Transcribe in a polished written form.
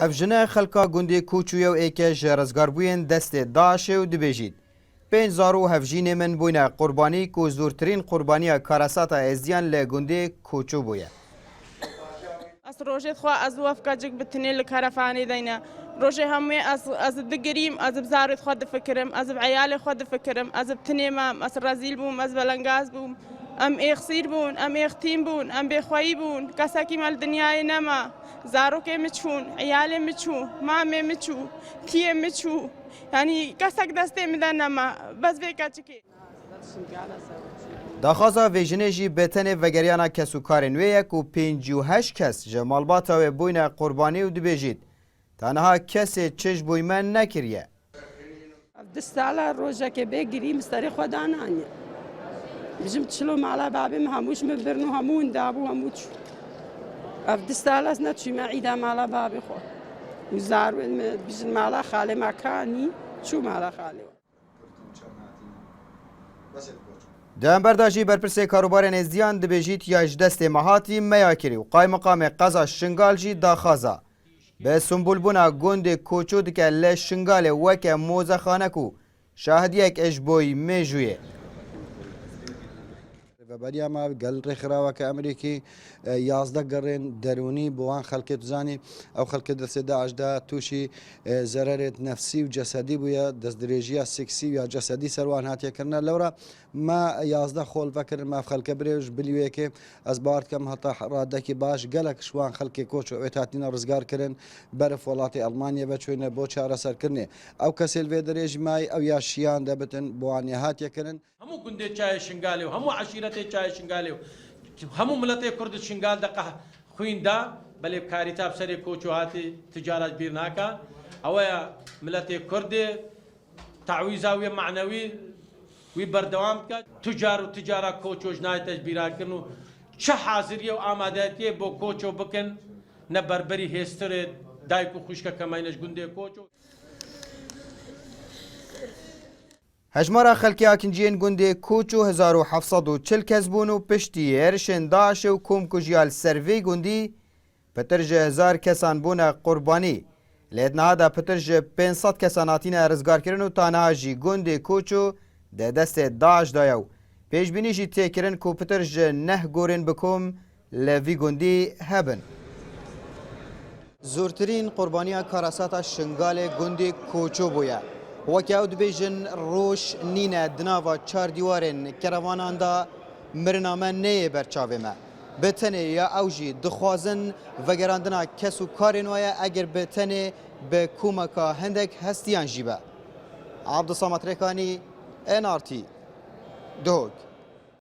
افجنه خلکا گوندی کوچویو ایکه جرزگار بوین دست داعش و دبیجید. 5000 هفجین من بوینه قربانی کو زورترین قربانی کاراساتا ازدیان لگوندی کوچو بویه. از روزت خوا از وفق جگ بتنی لکارفانی دینا. روزه همه از دگریم از بزارت خود فکرم از عیال خود فکرم از بتنی مام از رازیل بوم از بلنگاز بوم ام اخسیر بون ام اختیم بون ام بخوایی بون کسایی مال دنیای نما زارو که مچون عیال مچو مام مچو تیم مچو یعنی کسایی دسته میدن نما بس بکچکی داخازا ویژنجی بتنه وگریانا کسو کارن ویه کو 58 کس جمالباتا و بوینه قربانی و دبیجید. تنها کسی چش بویمن نکریه. دستالا روزه که بگیریم مستری خدا نانی. بجم تشلو مالا بابي هموش مبرنو همون دابو هموش. دستالا نتشي معيدا مالا بابي خو. وزار بجم مالا خاله مكاني شو مالا خاله. دم برداشی برپرسه کاروبار نزدیان دبیجید یاج دست مهاتی میاکری و قای مقام قضا شنگال جی داخازا. به سنبول بنا گوند کوچود که لشنگال وک موزه خانکو شاهد یک اجبوی میجویه. بریا ما قال رخراوة كأمريكي يازدق قرين دروني بوان خلقت زاني أو خلقت درس داعش دا توشي زرارة نفسي وجسدي بويا دس دريجيا سكسي ويا جسدي سروان هاتيا كرنا لورا ما يازدق خول فكر ما في خلق بريج بليويكي أزبارت كم هطا رادكي باش قالك شوان خلقي كوش وإتاتينا رزقار كرن برف ولاتي ألمانيا بچوينه بوچا رسر كرني أو كسيل في دريج ماي أو يا شيان دبتن بواني هاتيا كرن همو گنده چای شنگالی و همو عشیرت چای شنگالی و همو ملت کرد شنگال دقه خوین دا بله کاریتاب سری کوچوهاتی تجارت بیرناکا اویا ملت کرد تعویضاوی معنوی وی بردوام کرد تجار کوچوش نایتش بیران کنو چه حاضریه و آمادهیه با کوچو بکن نبربری هستر دایکو خوشکا کماینش گنده کوچو هجمارا خلکی آکنجین گنده کوچو 1740 کس بونو پشتی ارشن داعش و کوم کجیال سروی گندی پترج 1000 کسان بونه قربانی لیدنها دا پترج 500 کسان آتین ارزگار کرن و تانها جی گنده کوچو ده دست داعش دایو پیش بینی جی تیکرن کو پترج نه گورن بکوم لوی گندی هبن زورترین قربانی کاراساتا شنگال گنده کوچو بویا وکی او دبیجن روش نینه دناوا چار دیوارن کروانان دا مرنامه نیه برچاوه ما بتنه یا اوجی دخوازن وگراندنا کسو کارن وایا اگر بتنه به کومکا هندک هستیان جیبه عبدالصمد رکانی NRT دوگ